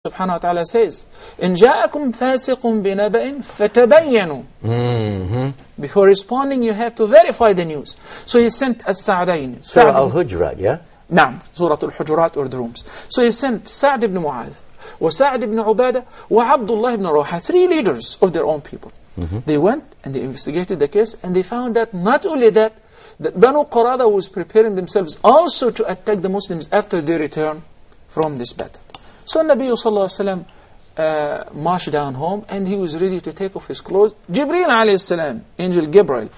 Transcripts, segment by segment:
subhanahu wa ta'ala says, إِن جَاءَكُمْ فَاسِقٌ بِنَبَإٍ فَتَبَيَّنُوا. Before responding, you have to verify the news. So he sent As-Sa'dayn. Surah Al-Hujurat, yeah? نعم, Surah Al-Hujurat or the rooms. So he sent Sa'd ibn Mu'adh, وسعد ibn Ubadah, وعبد الله ibn Rawaha, 3 leaders of their own people. They went and they investigated the case, and they found that not only that Banu Qurayza was preparing themselves also to attack the Muslims after they return from this battle. So Nabi sallallahu alaihi wasallam marched down home, and he was ready to take off his clothes. Jibreel alayhi salam, Angel Gabriel,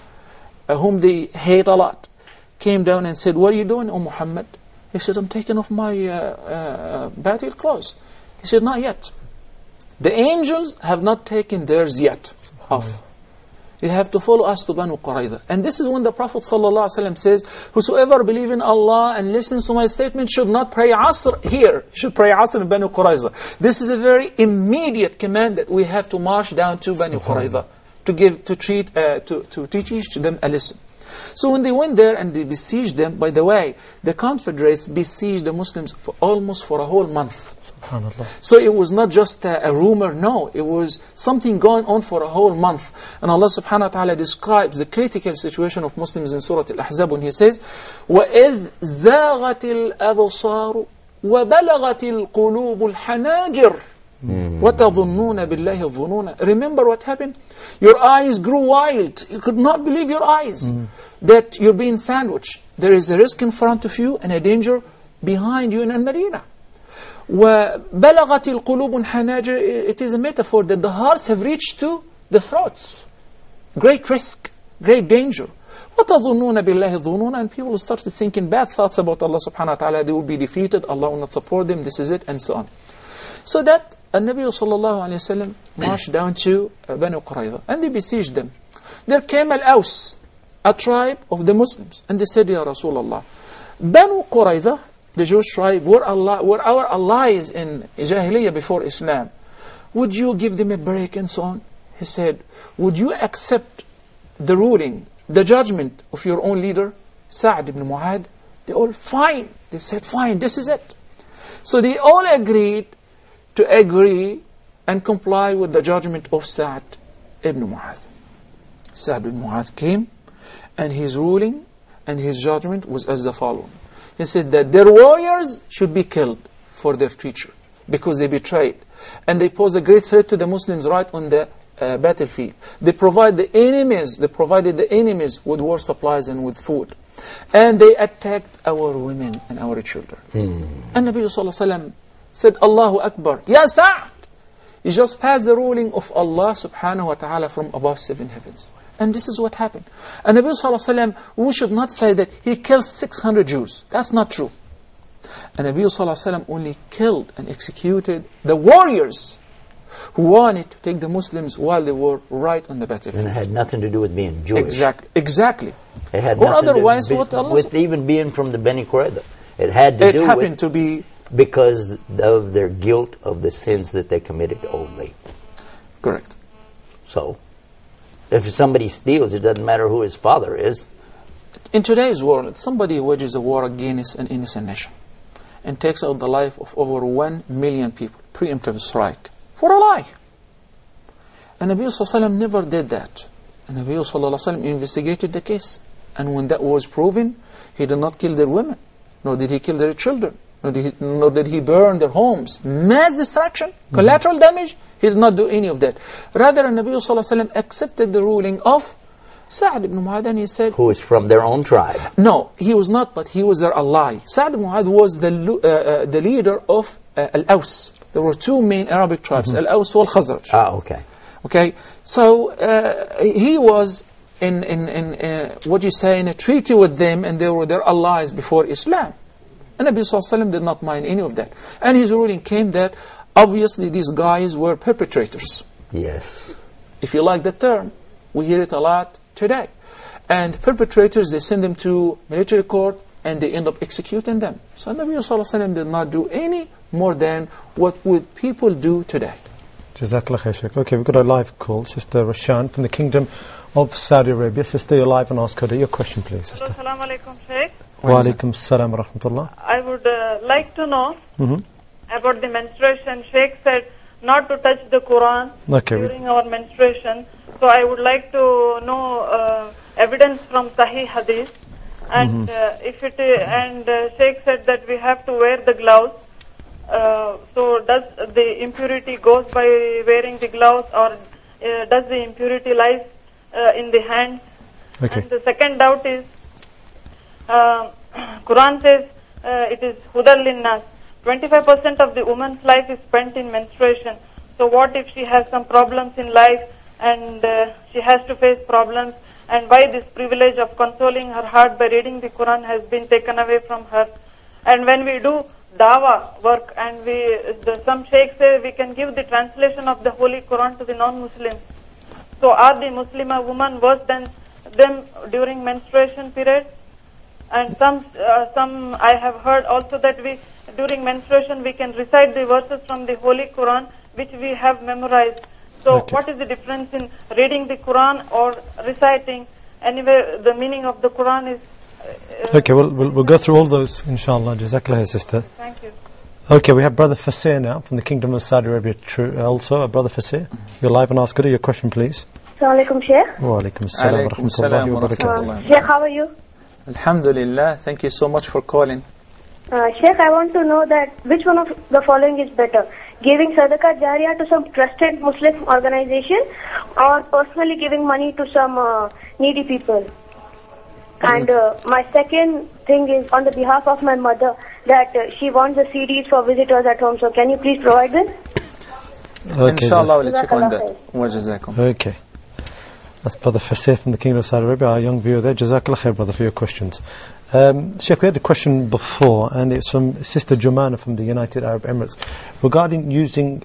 whom they hate a lot, came down and said, "What are you doing, O Muhammad?" He said, "I'm taking off my battle clothes." He said, "Not yet. The angels have not taken theirs yet off. You have to follow us to Banu Qurayza." And this is when the Prophet ﷺ says, "Whosoever believes in Allah and listens to my statement should not pray Asr here, should pray Asr in Banu Qurayza." This is a very immediate command that we have to march down to Banu Qurayza to teach them a lesson. So when they went there and they besieged them, by the way, the Confederates besieged the Muslims for almost for a whole month. So it was not just a rumor, no, it was something going on for a whole month. And Allah subhanahu wa ta'ala describes the critical situation of Muslims in Surah Al-Ahzab when He says, وَإِذْ زَاغَتِ الْأَبْصَارُ وَبَلَغَتِ الْقُلُوبُ الْحَنَاجِرُ وَتَظُنُّونَ بِاللَّهِ الظُّنُونَ. Remember what happened? Your eyes grew wild. You could not believe your eyes. That you're being sandwiched. There is a risk in front of you and a danger behind you in Al-Madinah. وَبَلَغَتِ الْقُلُوبُ الْحَنَاجِرُ. It is a metaphor that the hearts have reached to the throats. Great risk, great danger. وَتَظُنُّونَ بِاللَّهِ الظُّنُونَ. And people started thinking bad thoughts about Allah subhanahu wa ta'ala. They will be defeated, Allah will not support them, this is it, and so on. So that Nabi sallallahu alayhi wa sallam marched down to Banu Qurayza, and they besieged them. There came Al-Aws, a tribe of the Muslims, and they said, "Ya Rasulullah, Banu Qurayza, the Jewish tribe, were our allies in Jahiliyyah before Islam. Would you give them a break and so on?" He said, "Would you accept the ruling, the judgment of your own leader, Sa'd ibn Mu'adh?" They all, "Fine." They said, "Fine, this is it." So they all agreed to agree and comply with the judgment of Sa'd ibn Mu'adh. Sa'd ibn Mu'adh came, and his ruling and his judgment was as the following. He said that their warriors should be killed for their teacher, because they betrayed. And they posed a great threat to the Muslims right on the battlefield. They provided the enemies with war supplies and with food. And they attacked our women and our children. And Nabi sallallahu alayhi wa sallam said, "Allahu Akbar, Ya Sa'd." He just passed the ruling of Allah subhanahu wa ta'ala from above 7 heavens. And this is what happened. And Nabi sallallahu alayhi wa sallam, we should not say that he killed 600 Jews. That's not true. And Nabi sallallahu alayhi wa sallam only killed and executed the warriors who wanted to take the Muslims while they were right on the battlefield. And it had nothing to do with being Jewish. Exactly. It had or nothing otherwise, to do what Allah with even being from the Bani Qurayza. It had to do happened with to be because of their guilt of the sins that they committed only. correct. So, if somebody steals, it doesn't matter who his father is. In today's world, somebody wages a war against an innocent nation and takes out the life of over 1 million people, preemptive strike, for a lie. And Nabi sallallahu alaihi wasallam never did that. And Nabi sallallahu alaihi wasallam investigated the case. And when that was proven, he did not kill their women, nor did he kill their children, nor did he burn their homes. Mass destruction, collateral damage, he did not do any of that. Rather, Nabi sallallahu alaihi wasallam accepted the ruling of Sa'd ibn Mu'adh, and he said, who is from their own tribe. No, he was not, but he was their ally. Sa'd ibn Mu'adh was the leader of Al-Aws. There were 2 main Arabic tribes, Al-Aws wal Khazraj. Okay. Okay, so he was in what you say, in a treaty with them, and they were their allies before Islam. And Nabi sallallahu alaihi wasallam did not mind any of that. And his ruling came that obviously these guys were perpetrators. Yes. If you like the term, we hear it a lot today. And perpetrators, they send them to military court and they end up executing them. So Nabi sallallahu alaihi wasallam did not do any more than what would people do today. Jazakallah khair, Shaykh. Okay, we've got a live call. Sister Rashan from the Kingdom of Saudi Arabia. Sister, you're live and ask Huda your question, please, sister. Assalamu alaikum, Shaykh. Wa alaikum assalam wa rahmatullah. I would like to know about the menstruation, Sheikh said not to touch the Quran during our menstruation. So I would like to know evidence from Sahih Hadith. And Sheikh said that we have to wear the gloves. So does the impurity goes by wearing the gloves, or does the impurity lies in the hands? Okay. And the second doubt is, Quran says it is Huda linnas. 25% of the woman's life is spent in menstruation. So what if she has some problems in life and she has to face problems, and why this privilege of consoling her heart by reading the Quran has been taken away from her? And when we do dawa work, and some sheikhs say we can give the translation of the Holy Quran to the non-Muslims. So are the Muslimah women worse than them during menstruation period? And some I have heard also that during menstruation we can recite the verses from the Holy Quran which we have memorized. So what is the difference in reading the Quran or reciting? Anyway, the meaning of the Quran is... Okay, we'll go through all those, inshallah. Jazakallah, sister. Thank you. Okay, we have Brother Fasir now from the Kingdom of Saudi Arabia. Also, Brother Fasir, you're live and ask Huda your question, please. Assalamu alaikum, Sheikh. Wa alaikum assalam wa rahmatullahi wa barakatuh. Sheikh, how are you? Alhamdulillah, thank you so much for calling. Sheikh, I want to know that which one of the following is better? Giving sadaqah jariyah to some trusted Muslim organization, or personally giving money to some needy people? And my second thing is on the behalf of my mother, that she wants the CDs for visitors at home. So can you please provide this? Okay, inshallah, we'll check on that. Wa jazakum. Okay. That's Brother Fasir from the Kingdom of Saudi Arabia, our young viewer there. Jazakallah khair, brother, for your questions. Sheikh, we had a question before, and it's from Sister Jumana from the United Arab Emirates, regarding using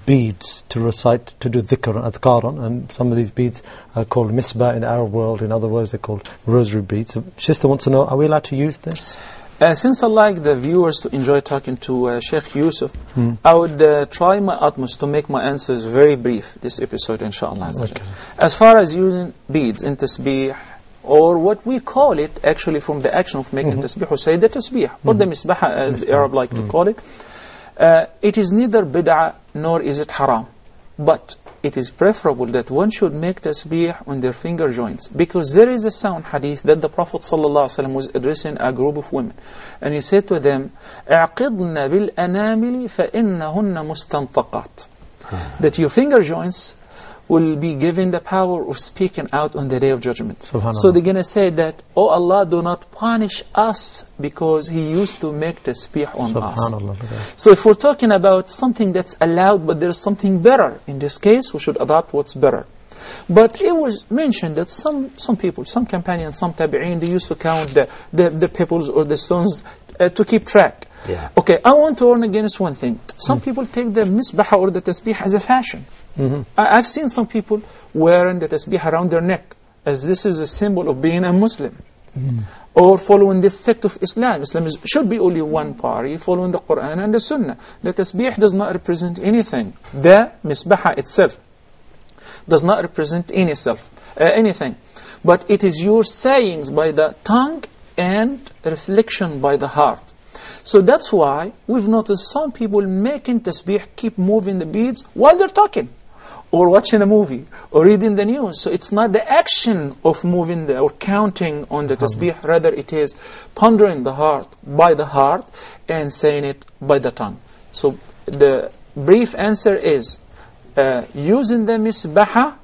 beads to recite, to do dhikr and adhkar on, and some of these beads are called misbah in the Arab world. In other words, they're called rosary beads. Sister wants to know, are we allowed to use this? Since I like the viewers to enjoy talking to Sheikh Yusuf, I would try my utmost to make my answers very brief this episode, inshallah. Okay. As far as using beads in tasbih, or what we call it actually from the action of making tasbih, or say the tasbih, or the misbah as the Arab like to call it, it is neither bid'ah nor is it haram. But it is preferable that one should make tasbih on their finger joints, because there is a sound hadith that the Prophet ﷺ was addressing a group of women, and he said to them, اعقضن بالأنامل فإنهن مستنطقات, that your finger joints will be given the power of speaking out on the Day of Judgment. So they're going to say that, oh Allah, do not punish us because He used to make tasbih on us. So if we're talking about something that's allowed but there's something better, in this case we should adopt what's better. But it was mentioned that some people, some companions, some tabi'een, they used to count the pebbles or the stones to keep track. Yeah. Okay, I want to warn against one thing. Some people take the misbah or the tasbih as a fashion. I've seen some people wearing the tasbih around their neck, as this is a symbol of being a Muslim. Or following this sect of Islam. Islam should be only one party, following the Quran and the Sunnah. The tasbih does not represent anything. The misbah itself does not represent anything. But it is your sayings by the tongue and reflection by the heart. So that's why we've noticed some people making tasbih, keep moving the beads while they're talking, or watching a movie, or reading the news. So it's not the action of moving or counting on the tasbih, rather it is pondering the heart by the heart and saying it by the tongue. So the brief answer is, using the misbah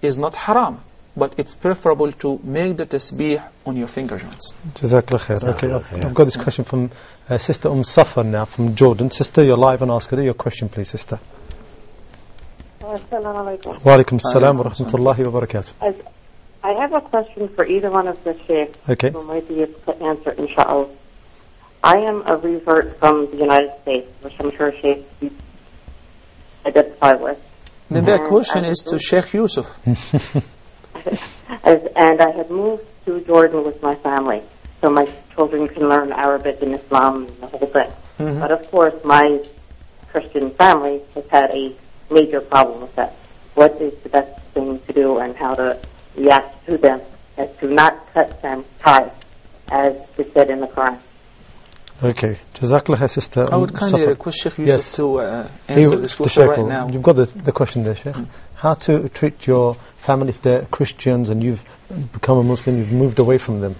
is not haram, but it's preferable to make the tasbih on your finger joints. Jazakallah khair. Okay, I've got this question from Sister Safar now from Jordan. Sister, you're live and ask her your question, please, sister. Assalamu alaikum. Wa alaikum assalam wa rahmatullahi wa barakatuh. I have a question for either one of the sheikhs who might be able to answer, inshallah. I am a revert from the United States, which I'm sure sheikhs identify with. Then that question is to Sheikh Yusuf. And I had moved to Jordan with my family, so my children can learn Arabic and Islam and the whole thing. But of course, my Christian family has had a major problem with that. What is the best thing to do and how to react to them as to not cut them ties, as is said in the Quran? Okay. Jazakallah, Sister. I would kindly request Sheikh Yusuf Yes. to answer this question right now. You've got the question there, Sheikh. How to treat your family if they're Christians and you've become a Muslim, you've moved away from them?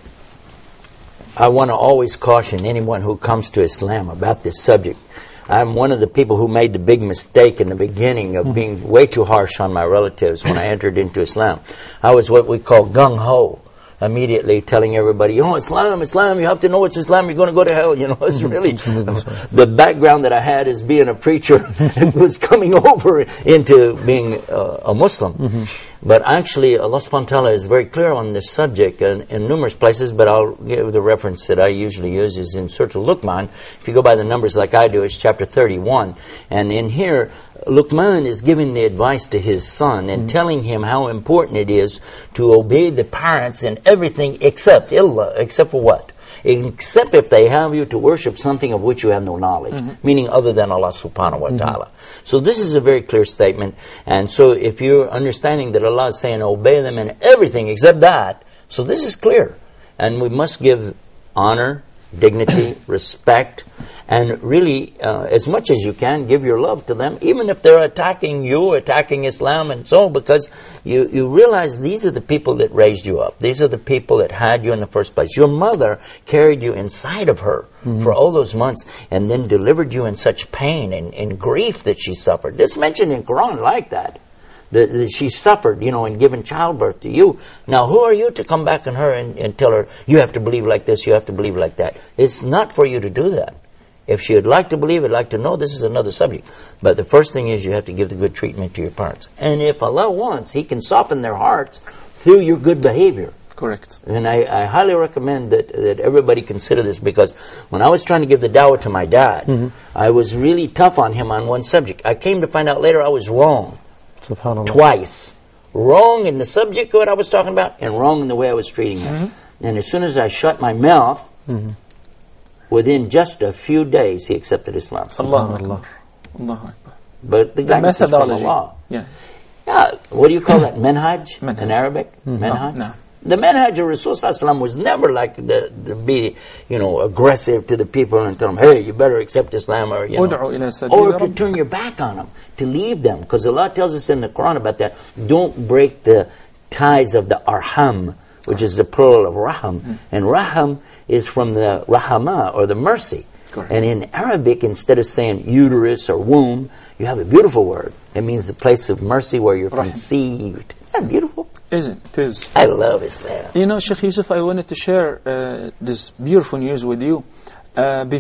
I want to always caution anyone who comes to Islam about this subject. I'm one of the people who made the big mistake in the beginning of being way too harsh on my relatives when I entered into Islam. I was what we call gung-ho, immediately telling everybody, Islam, you have to know it's Islam, you're going to go to hell. It's really the background that I had as being a preacher was coming over into being a Muslim. But actually, Allah subhanahu wa ta'ala is very clear on this subject in numerous places, but I'll give the reference that I usually use is in Surah Luqman. If you go by the numbers like I do, it's chapter 31. And in here, Luqman is giving the advice to his son and telling him how important it is to obey the parents in everything except Allah. Except for what? Except if they have you to worship something of which you have no knowledge, meaning other than Allah subhanahu wa ta'ala. So this is a very clear statement. And so if you're understanding that Allah is saying obey them in everything except that, so this is clear. And we must give honor, dignity, respect, and really, as much as you can, give your love to them, even if they're attacking you, attacking Islam and so, because you realize these are the people that raised you up. These are the people that had you in the first place. Your mother carried you inside of her for all those months and then delivered you in such pain and grief that she suffered. It's mentioned in Quran like that. That she suffered, in giving childbirth to you. Now, who are you to come back on her and tell her, you have to believe like this, you have to believe like that? It's not for you to do that. If she would like to believe, would like to know, this is another subject. But the first thing is you have to give the good treatment to your parents. And if Allah wants, He can soften their hearts through your good behavior. Correct. And I highly recommend that everybody consider this, because when I was trying to give the dawah to my dad, I was really tough on him on one subject. I came to find out later I was wrong. Subhanallah. Twice. Wrong in the subject of what I was talking about, and wrong in the way I was treating him. And as soon as I shut my mouth, within just a few days, he accepted Islam. Allah. But the guy is from Allah. Yeah. What do you call that? Manhaj? In Arabic? Manhaj? No. The manhaj of Rasul was never like to be, aggressive to the people and tell them, hey, you better accept Islam, or to turn your back on them, to leave them. Because Allah tells us in the Quran about that, don't break the ties of the arham, which is the plural of raham. And raham is from the rahama, or the mercy. Correct. And in Arabic, instead of saying uterus or womb, you have a beautiful word. It means the place of mercy where you're conceived. Isn't that beautiful? Isn't it? It is. I love Islam. Sheikh Yusuf, I wanted to share this beautiful news with you. Before